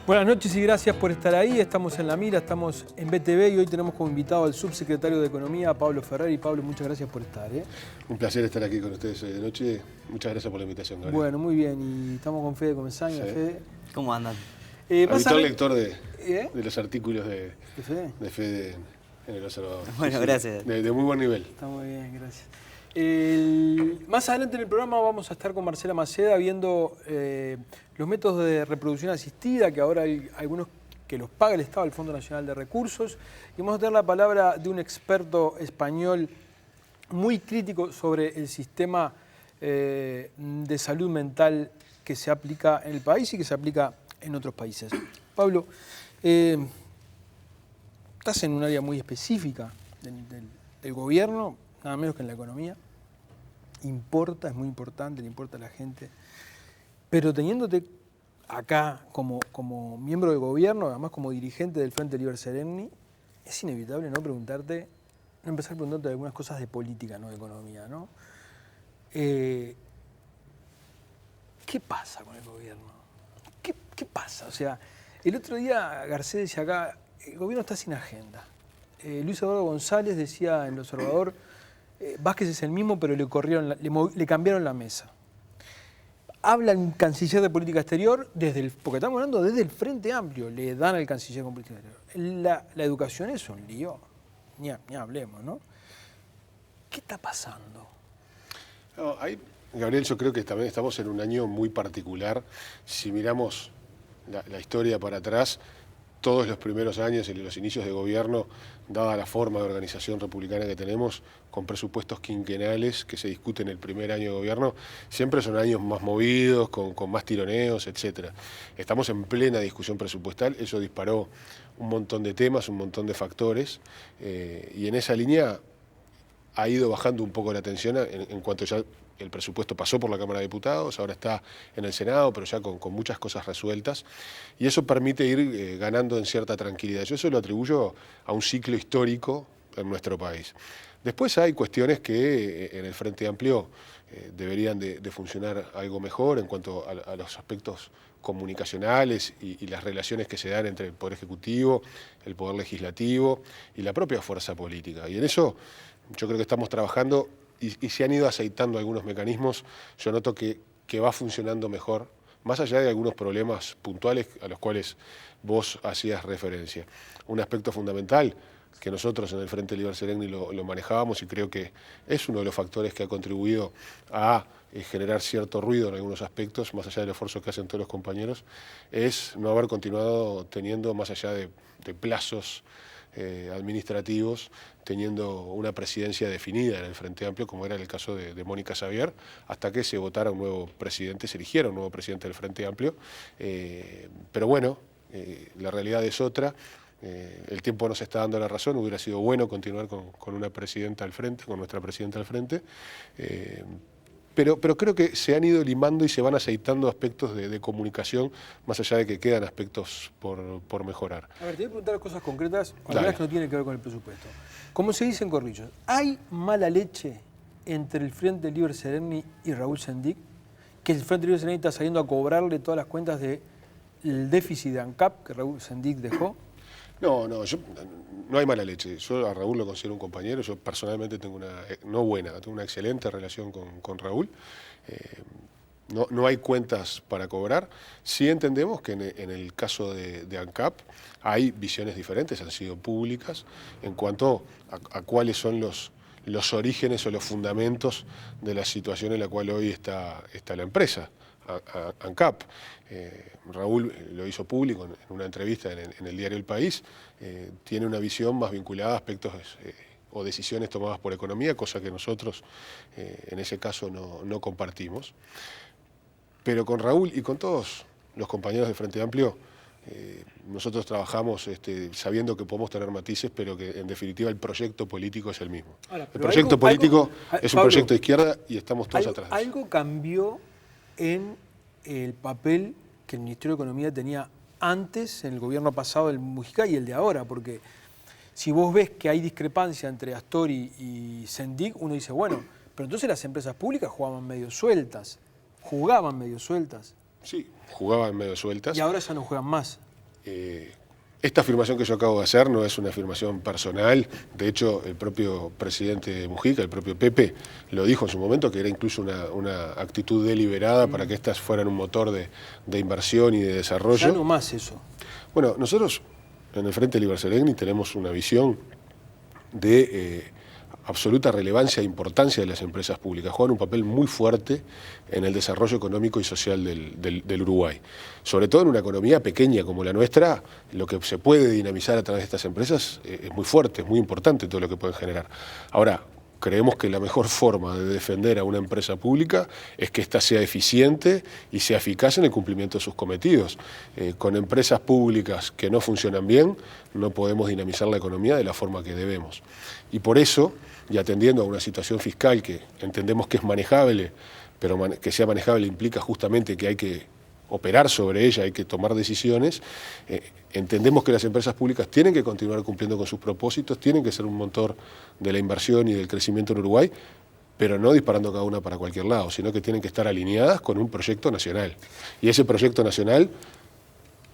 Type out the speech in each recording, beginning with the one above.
Buenas noches y gracias por estar ahí. Estamos en La Mira, estamos en BTV y hoy tenemos como invitado al subsecretario de Economía, Pablo Ferrer. Pablo, muchas gracias por estar. Un placer estar aquí con ustedes hoy de noche. Muchas gracias por la invitación, Gabriel. Bueno, muy bien. Y estamos con Fede Comesaña. Sí. Fede. ¿Cómo andan? Habitual lector de los artículos de Fede en El Observador. Bueno, sí, gracias. De muy buen nivel. Está muy bien, gracias. Más adelante en el programa vamos a estar con Marcela Maceda viendo los métodos de reproducción asistida, que ahora hay algunos que los paga el Estado, el Fondo Nacional de Recursos. Y vamos a tener la palabra de un experto español muy crítico sobre el sistema de salud mental que se aplica en el país y que se aplica en otros países. Pablo, estás en un área muy específica del gobierno, nada menos que en la economía. Importa, es muy importante, le importa a la gente. Pero teniéndote acá como miembro del gobierno, además como dirigente del Frente Liber Seregni, es inevitable no empezar preguntándote algunas cosas de política, no de economía, ¿no? ¿Qué pasa con el gobierno? ¿Qué pasa? O sea, el otro día Garcés decía acá, el gobierno está sin agenda. Luis Eduardo González decía en El Observador, Vázquez es el mismo, pero le cambiaron la mesa. Habla el canciller de política exterior, porque estamos hablando desde el Frente Amplio, le dan al canciller con política exterior. La educación es un lío, ni hablemos, ¿no? ¿Qué está pasando? No, Gabriel, yo creo que también estamos en un año muy particular. Si miramos la historia para atrás, todos los primeros años y los inicios de gobierno, dada la forma de organización republicana que tenemos, con presupuestos quinquenales que se discuten el primer año de gobierno, siempre son años más movidos, con más tironeos, etc. Estamos en plena discusión presupuestal, eso disparó un montón de temas, un montón de factores, y en esa línea ha ido bajando un poco la tensión en cuanto ya el presupuesto pasó por la Cámara de Diputados, ahora está en el Senado, pero ya con muchas cosas resueltas, y eso permite ir ganando en cierta tranquilidad. Yo eso lo atribuyo a un ciclo histórico en nuestro país. Después hay cuestiones que en el Frente Amplio deberían de funcionar algo mejor en cuanto a los aspectos comunicacionales y las relaciones que se dan entre el Poder Ejecutivo, el Poder Legislativo y la propia fuerza política. Y en eso yo creo que estamos trabajando y se han ido aceitando algunos mecanismos. Yo noto que va funcionando mejor, más allá de algunos problemas puntuales a los cuales vos hacías referencia. Un aspecto fundamental que nosotros en el Frente Liber Seregni lo manejábamos y creo que es uno de los factores que ha contribuido a generar cierto ruido en algunos aspectos, más allá del esfuerzo que hacen todos los compañeros, es no haber continuado teniendo, más allá de plazos administrativos, teniendo una presidencia definida en el Frente Amplio, como era el caso de Mónica Xavier, hasta que se votara un nuevo presidente, se eligiera un nuevo presidente del Frente Amplio. Pero bueno, la realidad es otra. El tiempo nos está dando la razón, hubiera sido bueno continuar con una presidenta al frente, con nuestra presidenta al frente. Pero creo que se han ido limando y se van aceitando aspectos de comunicación, más allá de que quedan aspectos por mejorar. A ver, te voy a preguntar cosas concretas, algunas que no tienen que ver con el presupuesto. Como se dice en Corrillos, ¿hay mala leche entre el Frente Liber Seregni y Raúl Sendic? Que el Frente Liber Seregni está saliendo a cobrarle todas las cuentas del déficit de ANCAP que Raúl Sendic dejó. No hay mala leche. Yo a Raúl lo considero un compañero. Yo personalmente tengo tengo una excelente relación con Raúl. No hay cuentas para cobrar. Sí entendemos que en el caso de ANCAP hay visiones diferentes, han sido públicas, en cuanto a cuáles son los orígenes o los fundamentos de la situación en la cual hoy está la empresa. ANCAP. Raúl lo hizo público en una entrevista en el diario El País, tiene una visión más vinculada a aspectos o decisiones tomadas por economía, cosa que nosotros en ese caso no compartimos. Pero con Raúl y con todos los compañeros del Frente Amplio, nosotros trabajamos sabiendo que podemos tener matices, pero que en definitiva el proyecto político es el mismo. Ahora, el proyecto político es un proyecto de izquierda y estamos todos atrás. ¿Algo cambió en el papel que el Ministerio de Economía tenía antes, en el gobierno pasado del Mujica, y el de ahora? Porque si vos ves que hay discrepancia entre Astori y Sendic, uno dice, bueno, pero entonces las empresas públicas jugaban medio sueltas. Sí, jugaban medio sueltas. Y ahora ya no juegan más. Esta afirmación que yo acabo de hacer no es una afirmación personal. De hecho, el propio presidente Mujica, el propio Pepe, lo dijo en su momento, que era incluso una actitud deliberada para que estas fueran un motor de inversión y de desarrollo. Ya no más eso. Bueno, nosotros en el Frente Liber Seregni tenemos una visión de absoluta relevancia e importancia de las empresas públicas. Juegan un papel muy fuerte en el desarrollo económico y social del Uruguay. Sobre todo en una economía pequeña como la nuestra, lo que se puede dinamizar a través de estas empresas es muy fuerte, es muy importante todo lo que pueden generar. Ahora, creemos que la mejor forma de defender a una empresa pública es que ésta sea eficiente y sea eficaz en el cumplimiento de sus cometidos. Con empresas públicas que no funcionan bien, no podemos dinamizar la economía de la forma que debemos. Y por eso, y atendiendo a una situación fiscal que entendemos que es manejable, pero que sea manejable implica justamente que hay que operar sobre ella, hay que tomar decisiones, entendemos que las empresas públicas tienen que continuar cumpliendo con sus propósitos, tienen que ser un motor de la inversión y del crecimiento en Uruguay, pero no disparando cada una para cualquier lado, sino que tienen que estar alineadas con un proyecto nacional. Y ese proyecto nacional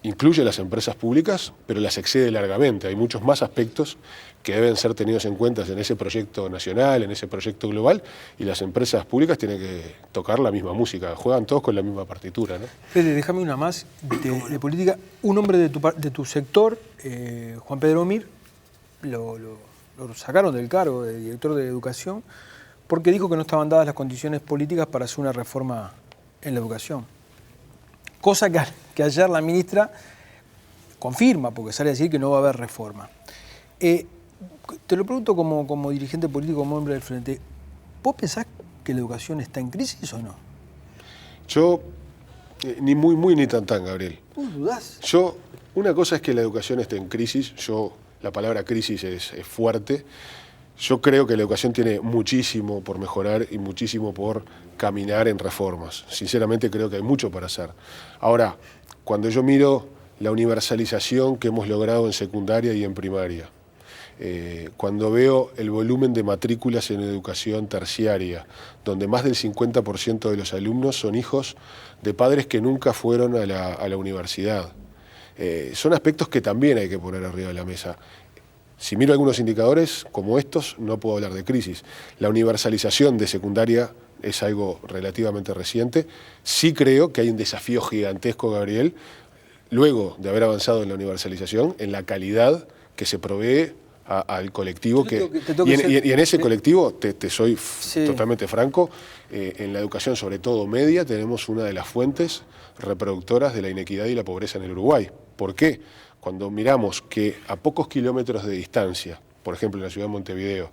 incluye las empresas públicas, pero las excede largamente. Hay muchos más aspectos que deben ser tenidos en cuenta en ese proyecto nacional, en ese proyecto global, y las empresas públicas tienen que tocar la misma música, juegan todos con la misma partitura, ¿no? Fede, déjame una más de política. Un hombre de tu sector, Juan Pedro Mir, lo sacaron del cargo de director de Educación porque dijo que no estaban dadas las condiciones políticas para hacer una reforma en la educación. Cosa que ayer la ministra confirma, porque sale a decir que no va a haber reforma. Te lo pregunto como dirigente político, como hombre del Frente. ¿Vos pensás que la educación está en crisis o no? Yo, ni muy ni tan, Gabriel. ¿Vos dudás? Una cosa es que la educación esté en crisis. La palabra crisis es fuerte. Yo creo que la educación tiene muchísimo por mejorar y muchísimo por caminar en reformas. Sinceramente creo que hay mucho para hacer. Ahora, cuando yo miro la universalización que hemos logrado en secundaria y en primaria, cuando veo el volumen de matrículas en educación terciaria, donde más del 50% de los alumnos son hijos de padres que nunca fueron a la universidad, son aspectos que también hay que poner arriba de la mesa. Si miro algunos indicadores como estos, no puedo hablar de crisis. La universalización de secundaria es algo relativamente reciente. Sí creo que hay un desafío gigantesco, Gabriel, luego de haber avanzado en la universalización, en la calidad que se provee al colectivo. Y en ese colectivo, te soy totalmente franco, en la educación, sobre todo media, tenemos una de las fuentes reproductoras de la inequidad y la pobreza en el Uruguay. ¿Por qué? Cuando miramos que a pocos kilómetros de distancia, por ejemplo en la ciudad de Montevideo,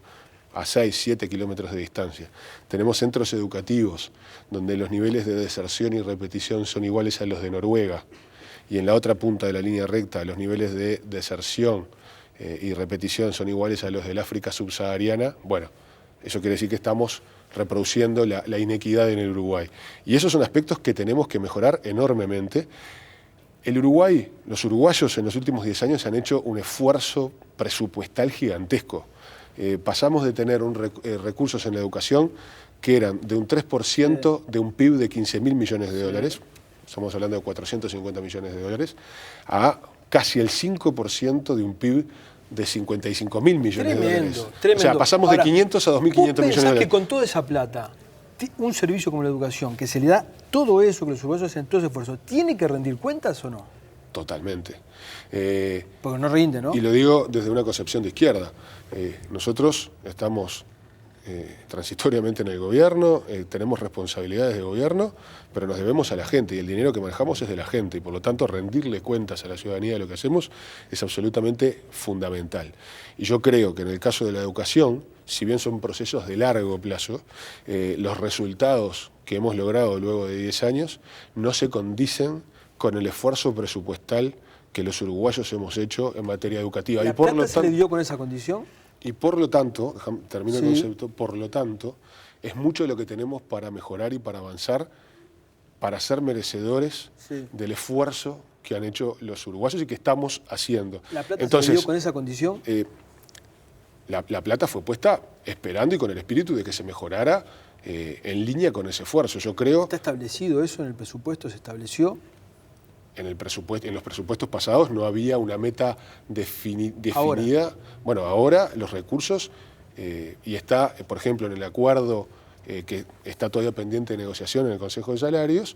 a 6, 7 kilómetros de distancia, tenemos centros educativos donde los niveles de deserción y repetición son iguales a los de Noruega, y en la otra punta de la línea recta los niveles de deserción y repetición son iguales a los del África subsahariana, bueno, eso quiere decir que estamos reproduciendo la inequidad en el Uruguay. Y esos son aspectos que tenemos que mejorar enormemente. El Uruguay, los uruguayos en los últimos 10 años han hecho un esfuerzo presupuestal gigantesco. Pasamos de tener recursos en la educación que eran de un 3% de un PIB de 15.000 millones de dólares, estamos hablando de 450 millones de dólares, a casi el 5% de un PIB de 55.000 millones de dólares. Tremendo. O sea, pasamos de 500 a 2.500 millones de dólares. Que con toda esa plata, un servicio como la educación, que se le da todo eso, que los uruguayos hacen todo ese esfuerzo, ¿tiene que rendir cuentas o no? Totalmente. Porque no rinde, ¿no? Y lo digo desde una concepción de izquierda. Nosotros estamos transitoriamente en el gobierno, tenemos responsabilidades de gobierno, pero nos debemos a la gente y el dinero que manejamos es de la gente y por lo tanto rendirle cuentas a la ciudadanía de lo que hacemos es absolutamente fundamental. Y yo creo que en el caso de la educación, si bien son procesos de largo plazo, los resultados que hemos logrado luego de 10 años no se condicen con el esfuerzo presupuestal que los uruguayos hemos hecho en materia educativa. ¿La plata se le dio con esa condición? Y por lo tanto, termino el concepto, por lo tanto, es mucho lo que tenemos para mejorar y para avanzar, para ser merecedores del esfuerzo que han hecho los uruguayos y que estamos haciendo. ¿La plata se le dio con esa condición? La plata fue puesta esperando y con el espíritu de que se mejorara en línea con ese esfuerzo. Yo creo... ¿Está establecido eso en el presupuesto? ¿Se estableció? en los presupuestos pasados no había una meta definida. Ahora. Bueno, ahora los recursos, y está, por ejemplo, en el acuerdo que está todavía pendiente de negociación en el Consejo de Salarios,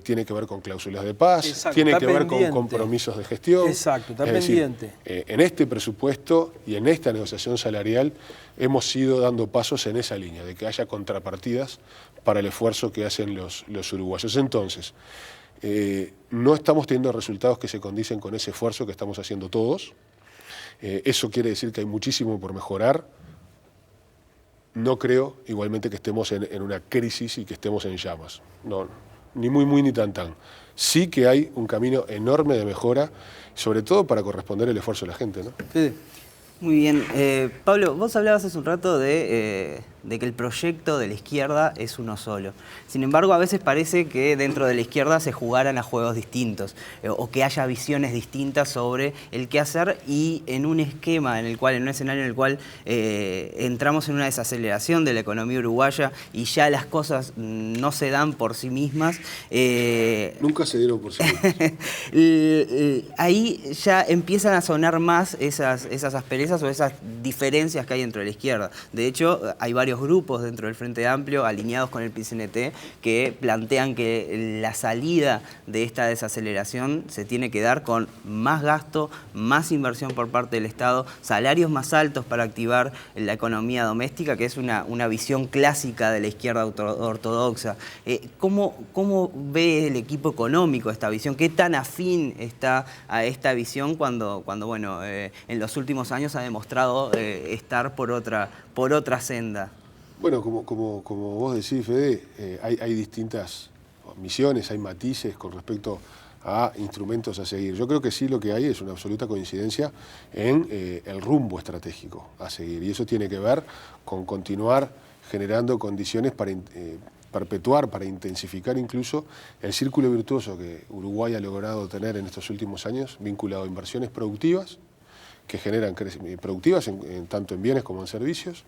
tiene que ver con cláusulas de paz, Exacto, tiene está que ver pendiente. con compromisos de gestión. Exacto, está Es decir, pendiente. en este presupuesto y en esta negociación salarial hemos ido dando pasos en esa línea, de que haya contrapartidas para el esfuerzo que hacen los uruguayos. Entonces, no estamos teniendo resultados que se condicen con ese esfuerzo que estamos haciendo todos. Eso quiere decir que hay muchísimo por mejorar. No creo, igualmente, que estemos en una crisis y que estemos en llamas. No, ni muy ni tan. Sí que hay un camino enorme de mejora, sobre todo para corresponder el esfuerzo de la gente, ¿no? Sí. Muy bien. Pablo, vos hablabas hace un rato de que el proyecto de la izquierda es uno solo. Sin embargo, a veces parece que dentro de la izquierda se jugaran a juegos distintos o que haya visiones distintas sobre el qué hacer, y en un esquema en un escenario en el cual entramos en una desaceleración de la economía uruguaya y ya las cosas no se dan por sí mismas. Nunca se dieron por sí mismas. Ahí ya empiezan a sonar más esas asperezas o esas diferencias que hay dentro de la izquierda. De hecho, hay varios grupos dentro del Frente Amplio alineados con el PCNT que plantean que la salida de esta desaceleración se tiene que dar con más gasto, más inversión por parte del Estado, salarios más altos para activar la economía doméstica, que es una visión clásica de la izquierda ortodoxa. ¿Cómo ve el equipo económico esta visión? ¿Qué tan afín está a esta visión cuando bueno, en los últimos años ha demostrado estar por otra senda? Bueno, como vos decís, Fede, hay distintas misiones, hay matices con respecto a instrumentos a seguir. Yo creo que sí, lo que hay es una absoluta coincidencia en el rumbo estratégico a seguir, y eso tiene que ver con continuar generando condiciones para perpetuar, para intensificar incluso el círculo virtuoso que Uruguay ha logrado tener en estos últimos años, vinculado a inversiones productivas, que generan productivas tanto en bienes como en servicios,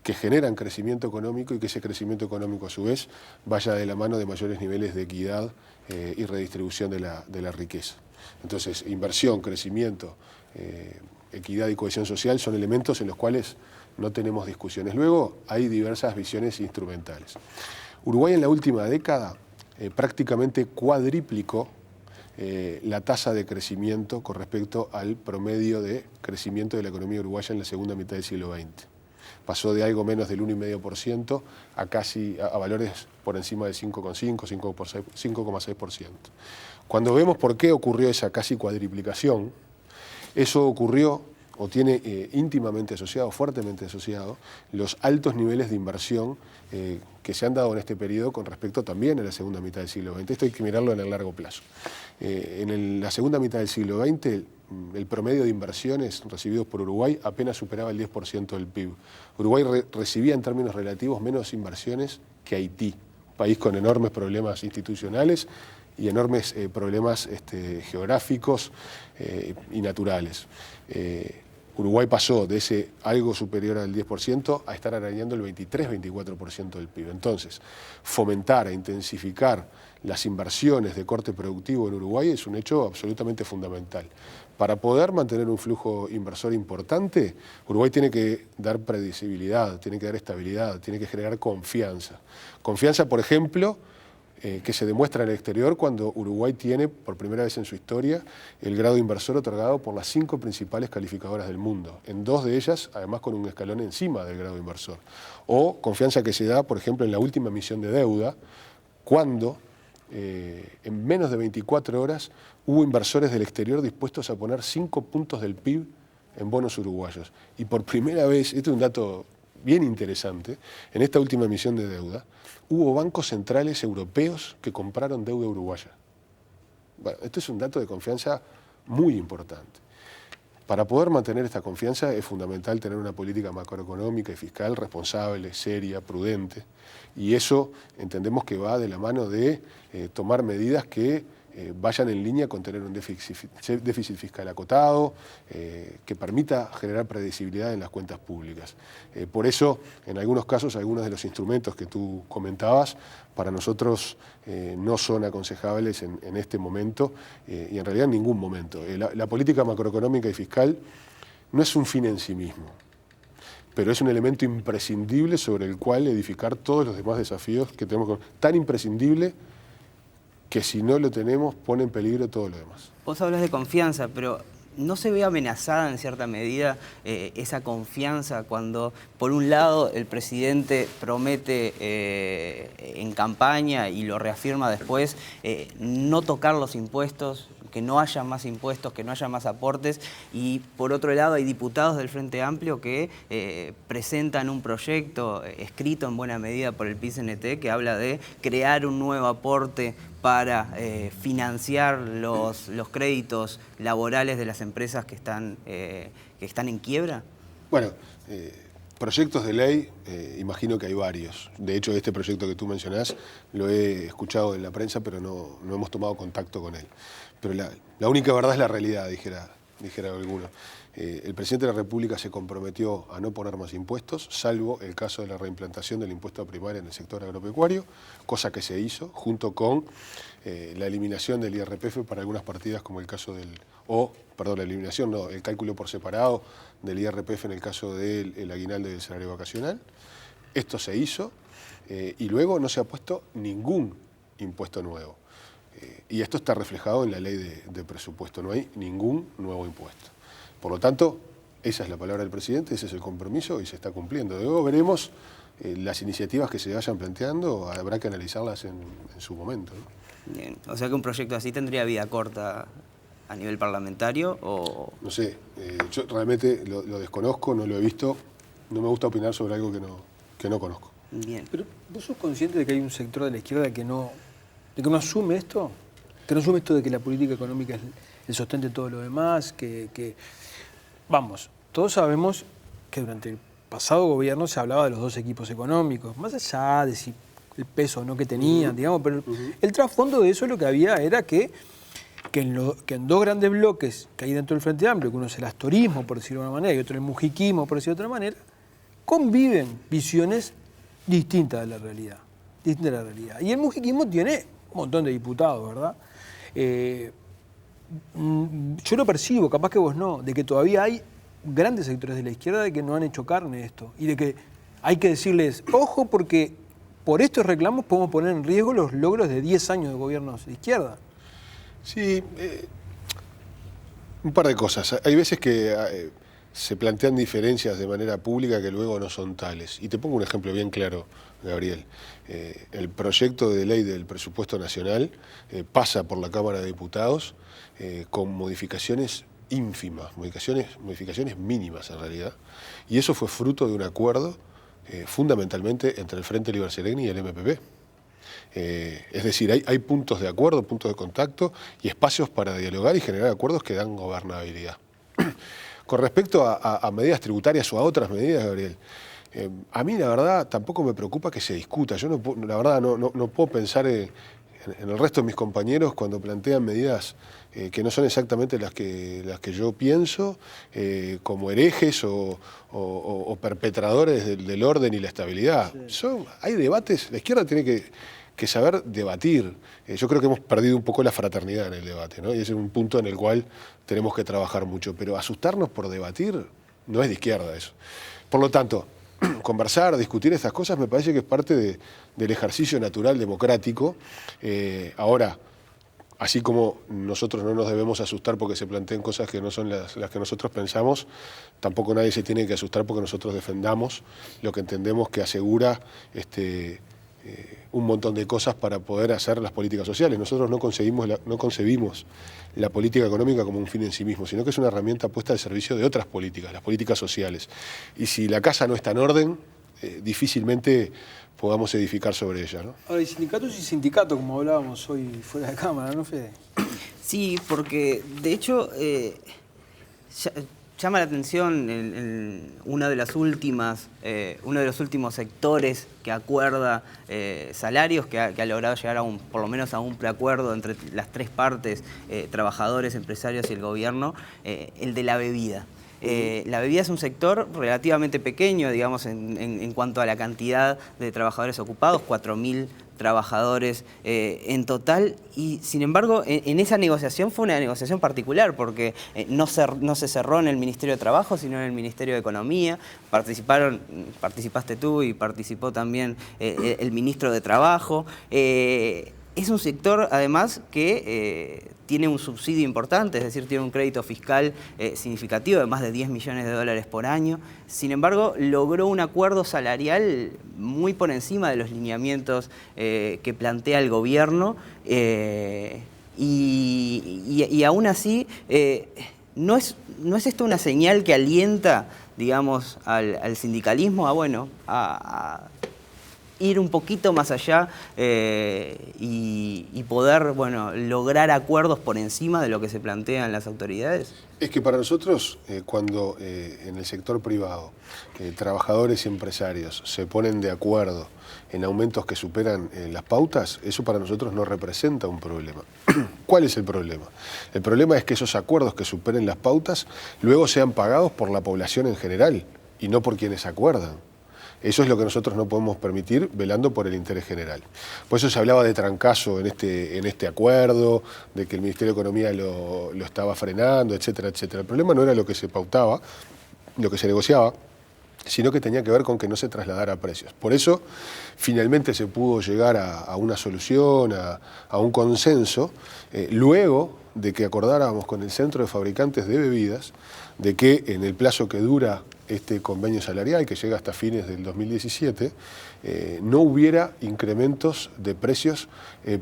que generan crecimiento económico, y que ese crecimiento económico a su vez vaya de la mano de mayores niveles de equidad y redistribución de la riqueza. Entonces, inversión, crecimiento, equidad y cohesión social son elementos en los cuales no tenemos discusiones. Luego hay diversas visiones instrumentales. Uruguay en la última década prácticamente cuadriplicó la tasa de crecimiento con respecto al promedio de crecimiento de la economía uruguaya en la segunda mitad del siglo XX. Pasó de algo menos del 1,5% a valores por encima del 5,5%, 5,6%. Cuando vemos por qué ocurrió esa casi cuadriplicación, eso ocurrió o tiene íntimamente asociado, fuertemente asociado, los altos niveles de inversión que se han dado en este periodo con respecto también a la segunda mitad del siglo XX. Esto hay que mirarlo en el largo plazo. La segunda mitad del siglo XX, el promedio de inversiones recibidos por Uruguay apenas superaba el 10% del PIB. Uruguay recibía en términos relativos menos inversiones que Haití, un país con enormes problemas institucionales y enormes problemas geográficos y naturales. Uruguay pasó de ese algo superior al 10% a estar arañando el 23-24% del PIB. Entonces, fomentar e intensificar las inversiones de corte productivo en Uruguay es un hecho absolutamente fundamental. Para poder mantener un flujo inversor importante, Uruguay tiene que dar predecibilidad, tiene que dar estabilidad, tiene que generar confianza. Confianza, por ejemplo, que se demuestra en el exterior cuando Uruguay tiene, por primera vez en su historia, el grado inversor otorgado por las 5 principales calificadoras del mundo. En 2 de ellas, además, con un escalón encima del grado inversor. O confianza que se da, por ejemplo, en la última emisión de deuda, cuando en menos de 24 horas hubo inversores del exterior dispuestos a poner 5 puntos del PIB en bonos uruguayos. Y por primera vez, este es un dato bien interesante, en esta última emisión de deuda, hubo bancos centrales europeos que compraron deuda uruguaya. Bueno, esto es un dato de confianza muy importante. Para poder mantener esta confianza es fundamental tener una política macroeconómica y fiscal responsable, seria, prudente, y eso entendemos que va de la mano de tomar medidas que vayan en línea con tener un déficit fiscal acotado, que permita generar predecibilidad en las cuentas públicas. Por eso, en algunos casos, algunos de los instrumentos que tú comentabas, para nosotros no son aconsejables en este momento y en realidad en ningún momento. La política macroeconómica y fiscal no es un fin en sí mismo, pero es un elemento imprescindible sobre el cual edificar todos los demás desafíos que tenemos. Tan imprescindible que si no lo tenemos pone en peligro todo lo demás. Vos hablas de confianza, pero ¿no se ve amenazada en cierta medida esa confianza cuando, por un lado, el presidente promete en campaña y lo reafirma después, no tocar los impuestos, que no haya más impuestos, que no haya más aportes, y por otro lado hay diputados del Frente Amplio que presentan un proyecto escrito en buena medida por el PIT-CNT que habla de crear un nuevo aporte para financiar los créditos laborales de las empresas que están en quiebra? Bueno, proyectos de ley, imagino que hay varios. De hecho, este proyecto que tú mencionás lo he escuchado en la prensa, pero no hemos tomado contacto con él. Pero la única verdad es la realidad, dijera alguno. El presidente de la República se comprometió a no poner más impuestos, salvo el caso de la reimplantación del impuesto a primaria en el sector agropecuario, cosa que se hizo junto con la eliminación del IRPF para algunas partidas, como el caso el cálculo por separado del IRPF en el caso del aguinaldo del salario vacacional. Esto se hizo y luego no se ha puesto ningún impuesto nuevo. Y esto está reflejado en la ley de presupuesto, no hay ningún nuevo impuesto. Por lo tanto, esa es la palabra del presidente, ese es el compromiso y se está cumpliendo. Luego veremos las iniciativas que se vayan planteando, habrá que analizarlas en su momento, ¿no? Bien, o sea que un proyecto así tendría vida corta a nivel parlamentario o... No sé, yo realmente lo desconozco, no lo he visto, no me gusta opinar sobre algo que no conozco. Bien. Pero ¿vos sos consciente de que hay un sector de la izquierda que no asume esto? Que no asume esto de que la política económica es el sostén de todo lo demás, Vamos, todos sabemos que durante el pasado gobierno se hablaba de los dos equipos económicos, más allá de si el peso o no que tenían, digamos, pero el trasfondo de eso lo que había era que en dos grandes bloques que hay dentro del Frente Amplio, que uno es el astorismo, por decirlo de una manera, y otro el mujiquismo, por decirlo de otra manera, conviven visiones distintas de la realidad. Y el mujiquismo tiene un montón de diputados, ¿verdad? Yo lo percibo, capaz que vos no, de que todavía hay grandes sectores de la izquierda de que no han hecho carne esto y de que hay que decirles, ojo, porque por estos reclamos podemos poner en riesgo los logros de 10 años de gobiernos de izquierda. Sí, un par de cosas. Hay veces que se plantean diferencias de manera pública que luego no son tales. Y te pongo un ejemplo bien claro, Gabriel. El proyecto de ley del presupuesto nacional pasa por la Cámara de Diputados con modificaciones ínfimas, modificaciones mínimas en realidad. Y eso fue fruto de un acuerdo fundamentalmente entre el Frente Liber Seregni y el MPP. Es decir, hay puntos de acuerdo, puntos de contacto y espacios para dialogar y generar acuerdos que dan gobernabilidad. Con respecto a medidas tributarias o a otras medidas, Gabriel, a mí la verdad tampoco me preocupa que se discuta. Yo la verdad no puedo pensar en el resto de mis compañeros cuando plantean medidas que no son exactamente las que yo pienso, como herejes o perpetradores del orden y la estabilidad. Sí. Hay debates, la izquierda tiene que saber debatir. Yo creo que hemos perdido un poco la fraternidad en el debate, ¿no? Y ese es un punto en el cual tenemos que trabajar mucho. Pero asustarnos por debatir no es de izquierda eso. Por lo tanto, conversar, discutir estas cosas me parece que es parte del ejercicio natural democrático. Ahora, así como nosotros no nos debemos asustar porque se planteen cosas que no son las que nosotros pensamos, tampoco nadie se tiene que asustar porque nosotros defendamos lo que entendemos que asegura un montón de cosas para poder hacer las políticas sociales. Nosotros no concebimos la política económica como un fin en sí mismo, sino que es una herramienta puesta al servicio de otras políticas, las políticas sociales. Y si la casa no está en orden, difícilmente podamos edificar sobre ella, ¿no? Ahora, hay sindicatos y sindicatos, como hablábamos hoy fuera de cámara, ¿no, Fede? Sí, porque de hecho llama la atención uno de los últimos sectores que acuerda salarios, que ha logrado llegar por lo menos a un preacuerdo entre las tres partes, trabajadores, empresarios y el gobierno, el de la bebida. La bebida es un sector relativamente pequeño, digamos, en cuanto a la cantidad de trabajadores ocupados, 4.000 trabajadores en total, y sin embargo en esa negociación fue una negociación particular porque no se cerró en el Ministerio de Trabajo, sino en el Ministerio de Economía. Participaste tú y participó también el Ministro de Trabajo. Es un sector, además, que tiene un subsidio importante, es decir, tiene un crédito fiscal significativo de más de 10 millones de dólares por año. Sin embargo, logró un acuerdo salarial muy por encima de los lineamientos que plantea el gobierno y aún así, ¿no es esto una señal que alienta, digamos, al sindicalismo a ir un poquito más allá y poder, bueno, lograr acuerdos por encima de lo que se plantean las autoridades? Es que para nosotros, cuando en el sector privado, trabajadores y empresarios se ponen de acuerdo en aumentos que superan las pautas, eso para nosotros no representa un problema. ¿Cuál es el problema? El problema es que esos acuerdos que superen las pautas luego sean pagados por la población en general y no por quienes acuerdan. Eso es lo que nosotros no podemos permitir, velando por el interés general. Por eso se hablaba de trancazo en este acuerdo, de que el Ministerio de Economía lo estaba frenando, etcétera, etcétera. El problema no era lo que se pautaba, lo que se negociaba, sino que tenía que ver con que no se trasladara a precios. Por eso, finalmente se pudo llegar a una solución, a un consenso, luego de que acordáramos con el Centro de Fabricantes de Bebidas, de que en el plazo que dura este convenio salarial, que llega hasta fines del 2017, no hubiera incrementos de precios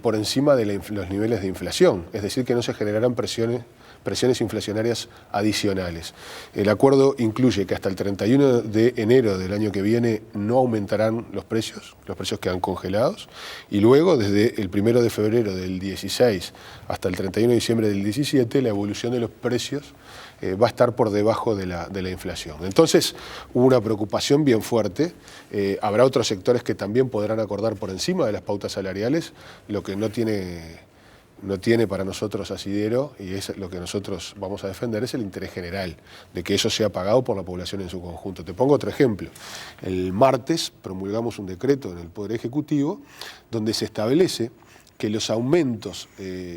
por encima de los niveles de inflación, es decir, que no se generaran presiones inflacionarias adicionales. El acuerdo incluye que hasta el 31 de enero del año que viene no aumentarán los precios quedan congelados, y luego desde el 1 de febrero del 16 hasta el 31 de diciembre del 17 la evolución de los precios va a estar por debajo de la inflación. Entonces hubo una preocupación bien fuerte. Habrá otros sectores que también podrán acordar por encima de las pautas salariales, lo que no tiene para nosotros asidero, y es lo que nosotros vamos a defender, es el interés general, de que eso sea pagado por la población en su conjunto. Te pongo otro ejemplo. El martes promulgamos un decreto en el Poder Ejecutivo donde se establece que los aumentos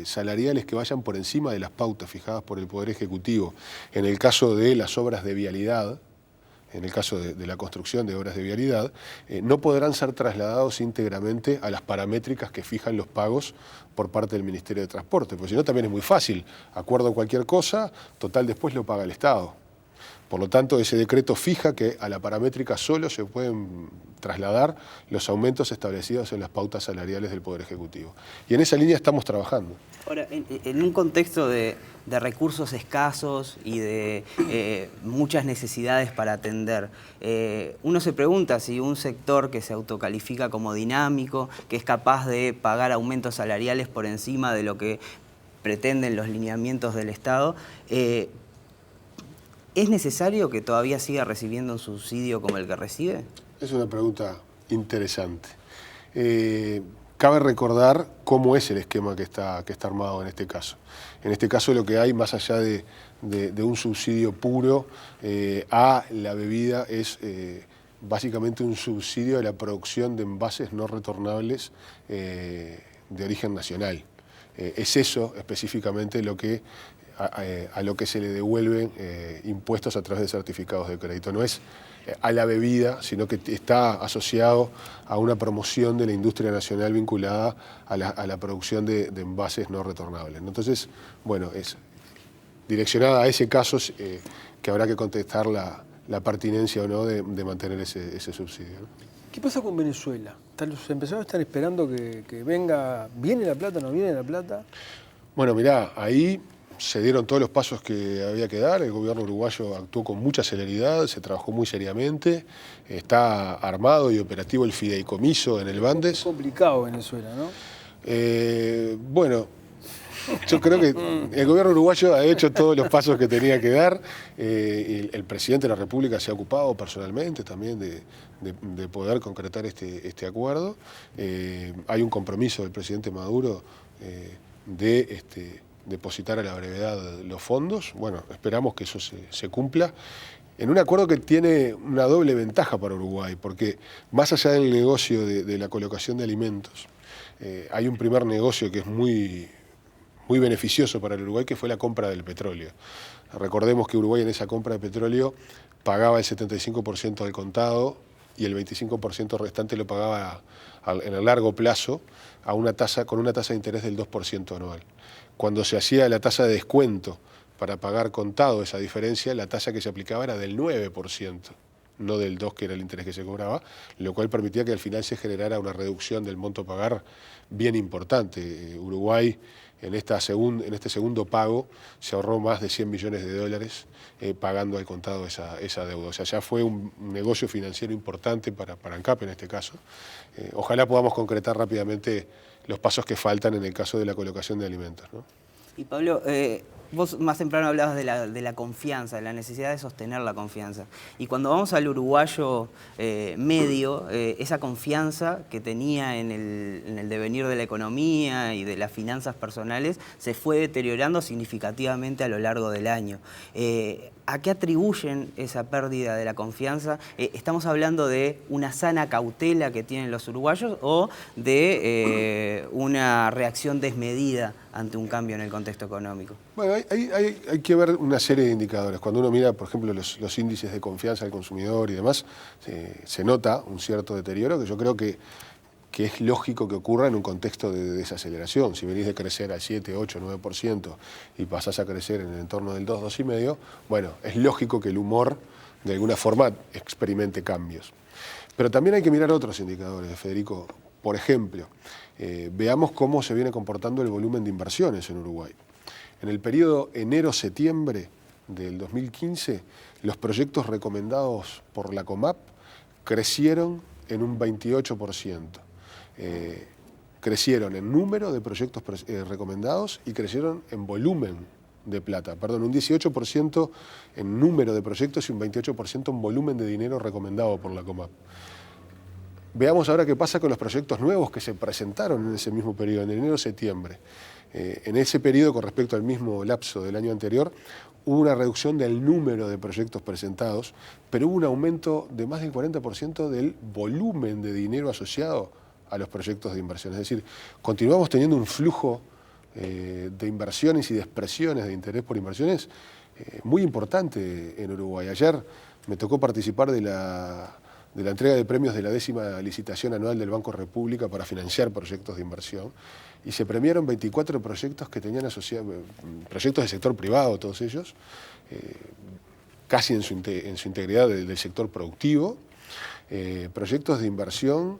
salariales que vayan por encima de las pautas fijadas por el Poder Ejecutivo, en el caso de las obras de vialidad, en el caso de la construcción de obras de vialidad, no podrán ser trasladados íntegramente a las paramétricas que fijan los pagos por parte del Ministerio de Transporte, porque si no también es muy fácil, acuerdo cualquier cosa, total después lo paga el Estado. Por lo tanto, ese decreto fija que a la paramétrica solo se pueden trasladar los aumentos establecidos en las pautas salariales del Poder Ejecutivo. Y en esa línea estamos trabajando. Ahora, en un contexto de recursos escasos y de muchas necesidades para atender, uno se pregunta si un sector que se autocalifica como dinámico, que es capaz de pagar aumentos salariales por encima de lo que pretenden los lineamientos del Estado, ¿es necesario que todavía siga recibiendo un subsidio como el que recibe? Es una pregunta interesante. Cabe recordar cómo es el esquema que está armado en este caso. En este caso lo que hay, más allá de un subsidio puro a la bebida, es básicamente un subsidio a la producción de envases no retornables de origen nacional. Es eso específicamente lo que a lo que se le devuelven impuestos a través de certificados de crédito. No es a la bebida, sino que está asociado a una promoción de la industria nacional vinculada a la producción de envases no retornables. Entonces, bueno, es direccionada a ese caso que habrá que contestar la pertinencia o no de mantener ese subsidio, ¿no? ¿Qué pasa con Venezuela? Los empresarios están esperando que venga, ¿viene la plata, no viene la plata? Bueno, mirá, ahí se dieron todos los pasos que había que dar, el gobierno uruguayo actuó con mucha celeridad, se trabajó muy seriamente, está armado y operativo el fideicomiso en el Bandes. Es complicado Venezuela, ¿no? Bueno, Yo creo que el gobierno uruguayo ha hecho todos los pasos que tenía que dar. El presidente de la República se ha ocupado personalmente también de poder concretar este acuerdo. Hay un compromiso del presidente Maduro de depositar a la brevedad los fondos. Bueno, esperamos que eso se cumpla. En un acuerdo que tiene una doble ventaja para Uruguay, porque más allá del negocio de la colocación de alimentos, hay un primer negocio que es muy beneficioso para el Uruguay, que fue la compra del petróleo. Recordemos que Uruguay en esa compra de petróleo pagaba el 75% al contado y el 25% restante lo pagaba en el largo plazo con una tasa de interés del 2% anual. Cuando se hacía la tasa de descuento para pagar contado esa diferencia, la tasa que se aplicaba era del 9%, no del 2%, que era el interés que se cobraba, lo cual permitía que al final se generara una reducción del monto a pagar bien importante. Uruguay, en este segundo pago, se ahorró más de 100 millones de dólares pagando al contado esa deuda. O sea, ya fue un negocio financiero importante para ANCAP en este caso. Ojalá podamos concretar rápidamente los pasos que faltan en el caso de la colocación de alimentos, ¿no? Y Pablo, vos más temprano hablabas de la confianza, de la necesidad de sostener la confianza. Y cuando vamos al uruguayo medio, esa confianza que tenía en el devenir de la economía y de las finanzas personales se fue deteriorando significativamente a lo largo del año. ¿A qué atribuyen esa pérdida de la confianza? ¿Estamos hablando de una sana cautela que tienen los uruguayos o de una reacción desmedida ante un cambio en el contexto económico? Bueno, hay que ver una serie de indicadores. Cuando uno mira, por ejemplo, los índices de confianza del consumidor y demás, se nota un cierto deterioro que yo creo que es lógico que ocurra en un contexto de desaceleración. Si venís de crecer al 7, 8, 9% y pasás a crecer en el entorno del 2, 2,5%, bueno, es lógico que el humor de alguna forma experimente cambios. Pero también hay que mirar otros indicadores, Federico. Por ejemplo, veamos cómo se viene comportando el volumen de inversiones en Uruguay. En el periodo enero-septiembre del 2015, los proyectos recomendados por la COMAP crecieron en un 28%. Crecieron en número de proyectos recomendados y crecieron en volumen de plata. Perdón, un 18% en número de proyectos y un 28% en volumen de dinero recomendado por la COMAP. Veamos ahora qué pasa con los proyectos nuevos que se presentaron en ese mismo periodo, en enero-septiembre. En ese periodo, con respecto al mismo lapso del año anterior, hubo una reducción del número de proyectos presentados, pero hubo un aumento de más del 40% del volumen de dinero asociado a los proyectos de inversión. Es decir, continuamos teniendo un flujo de inversiones y de expresiones de interés por inversiones muy importante en Uruguay. Ayer me tocó participar de la entrega de premios de la 10ª licitación anual del Banco República para financiar proyectos de inversión, y se premiaron 24 proyectos que tenían asociados, proyectos del sector privado, todos ellos, casi en su integridad del sector productivo, proyectos de inversión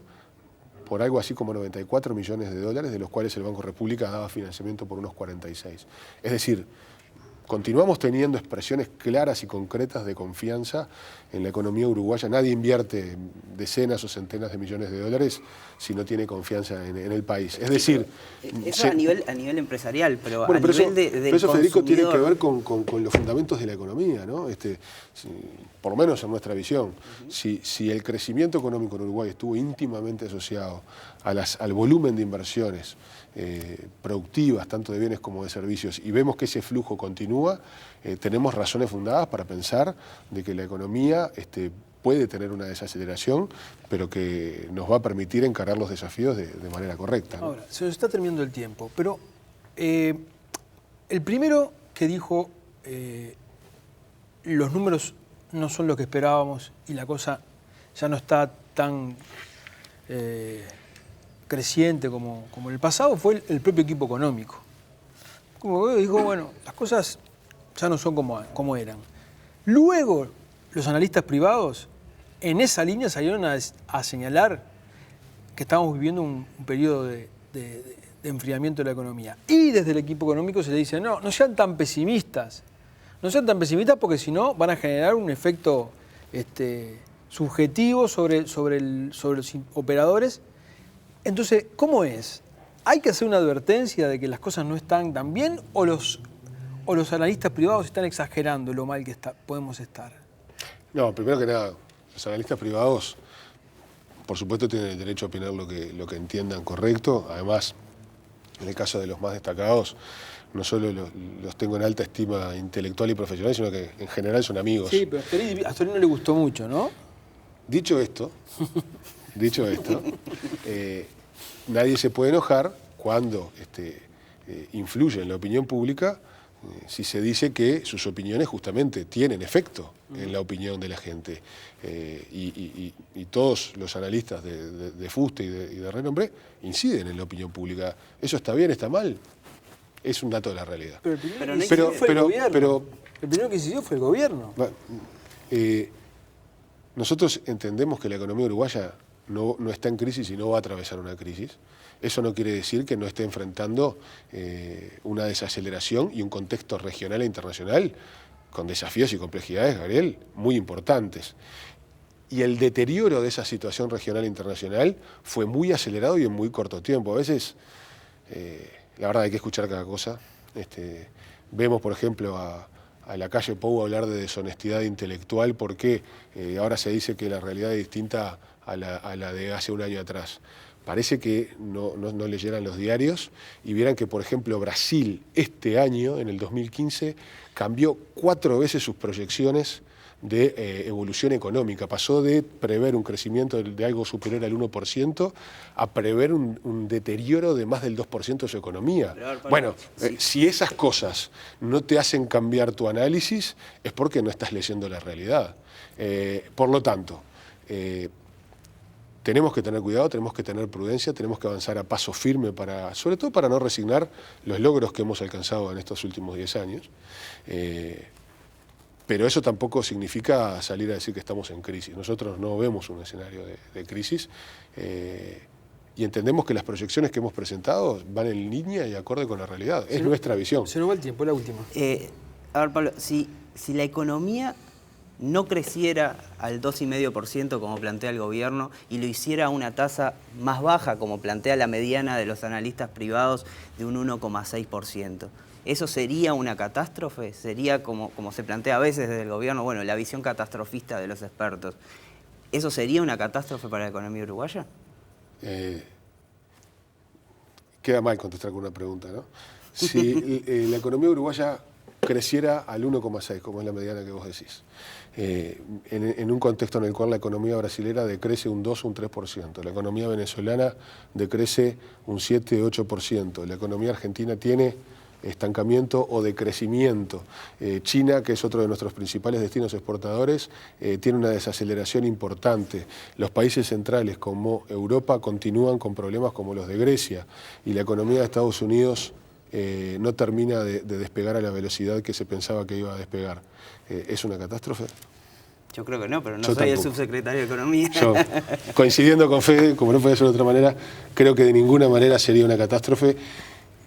por algo así como 94 millones de dólares, de los cuales el Banco República daba financiamiento por unos 46. Es decir, continuamos teniendo expresiones claras y concretas de confianza en la economía uruguaya. Nadie invierte decenas o centenas de millones de dólares si no tiene confianza en el país. Es decir... Eso a nivel empresarial, pero bueno, a nivel del eso, Federico, tiene que ver consumidor. con los fundamentos de la economía, ¿no? Por lo menos en nuestra visión. Si el crecimiento económico en Uruguay estuvo íntimamente asociado al volumen de inversiones productivas, tanto de bienes como de servicios, y vemos que ese flujo continúa, tenemos razones fundadas para pensar de que la economía puede tener una desaceleración, pero que nos va a permitir encarar los desafíos de manera correcta, ¿no? Ahora, se nos está terminando el tiempo, pero el primero que dijo los números no son lo que esperábamos y la cosa ya no está tan creciente como en el pasado, fue el propio equipo económico. Como dijo, bueno, las cosas ya no son como eran. Luego, los analistas privados en esa línea salieron a señalar que estábamos viviendo un periodo de enfriamiento de la economía. Y desde el equipo económico se le dice, no sean tan pesimistas. No sean tan pesimistas porque si no van a generar un efecto subjetivo sobre los operadores. Entonces, ¿cómo es? ¿hay que hacer una advertencia de que las cosas no están tan bien o los analistas privados están exagerando lo mal que podemos estar? No, primero que nada, los analistas privados, por supuesto, tienen el derecho a opinar lo que entiendan correcto. Además, en el caso de los más destacados, no solo los tengo en alta estima intelectual y profesional, sino que en general son amigos. Sí, pero a Astori no le gustó mucho, ¿no? Dicho esto, nadie se puede enojar cuando influye en la opinión pública si se dice que sus opiniones justamente tienen efecto en la opinión de la gente. Y todos los analistas de fuste y de renombre inciden en la opinión pública. ¿Eso está bien, está mal? Es un dato de la realidad. Pero el primero que incidió fue el gobierno. El primero que incidió fue el gobierno. Nosotros entendemos que la economía uruguaya no está en crisis y no va a atravesar una crisis. Eso no quiere decir que no esté enfrentando una desaceleración y un contexto regional e internacional con desafíos y complejidades, Gabriel, muy importantes. Y el deterioro de esa situación regional e internacional fue muy acelerado y en muy corto tiempo. A veces, la verdad, hay que escuchar cada cosa. Vemos, por ejemplo, a la calle Pou hablar de deshonestidad intelectual porque ahora se dice que la realidad es distinta a la de hace un año atrás. Parece que no leyeran los diarios y vieran que, por ejemplo, Brasil este año, en el 2015, cambió 4 veces sus proyecciones de evolución económica. Pasó de prever un crecimiento de algo superior al 1% a prever un deterioro de más del 2% de su economía. Bueno, si esas cosas no te hacen cambiar tu análisis, es porque no estás leyendo la realidad. Por lo tanto, tenemos que tener cuidado, tenemos que tener prudencia, tenemos que avanzar a paso firme, sobre todo para no resignar los logros que hemos alcanzado en estos últimos 10 años. Pero eso tampoco significa salir a decir que estamos en crisis. Nosotros no vemos un escenario de crisis y entendemos que las proyecciones que hemos presentado van en línea y acorde con la realidad. Es nuestra visión. Se nos va el tiempo, la última. A ver, Pablo, si la economía no creciera al 2,5% como plantea el gobierno y lo hiciera a una tasa más baja como plantea la mediana de los analistas privados de un 1,6%, ¿eso sería una catástrofe? ¿Sería como se plantea a veces desde el gobierno, bueno, la visión catastrofista de los expertos? ¿Eso sería una catástrofe para la economía uruguaya? Queda mal contestar con una pregunta, ¿no? Si la economía uruguaya creciera al 1,6, como es la mediana que vos decís, en un contexto en el cual la economía brasilera decrece un 2 o un 3%, la economía venezolana decrece un 7 o 8%, la economía argentina tiene estancamiento o decrecimiento. China, que es otro de nuestros principales destinos exportadores, tiene una desaceleración importante. Los países centrales como Europa continúan con problemas como los de Grecia y la economía de Estados Unidos no termina de despegar a la velocidad que se pensaba que iba a despegar. ¿Es una catástrofe? Yo creo que no, pero no Yo soy tampoco. el subsecretario de Economía. Yo, coincidiendo con Fede, como no puede ser de otra manera, creo que de ninguna manera sería una catástrofe.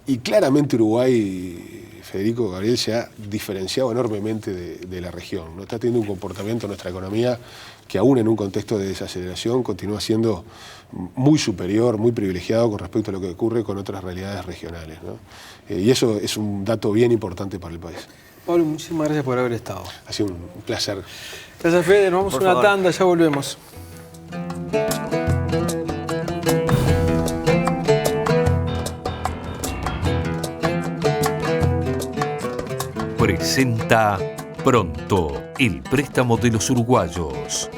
Y claramente Uruguay, Federico, Gabriel, se ha diferenciado enormemente de la región, ¿no? Está teniendo un comportamiento en nuestra economía que aún en un contexto de desaceleración continúa siendo muy superior, muy privilegiado con respecto a lo que ocurre con otras realidades regionales, ¿no? Y eso es un dato bien importante para el país. Pablo, muchísimas gracias por haber estado. Ha sido un placer. Gracias, Fede. Nos vamos a una tanda, ya volvemos. Presenta Pronto, el préstamo de los uruguayos.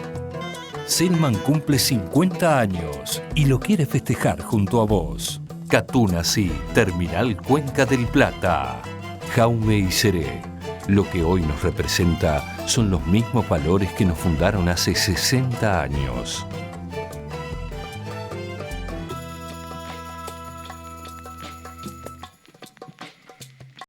Selman cumple 50 años y lo quiere festejar junto a vos. Catunasí, Terminal Cuenca del Plata. Jaume y Seré. Lo que hoy nos representa son los mismos valores que nos fundaron hace 60 años.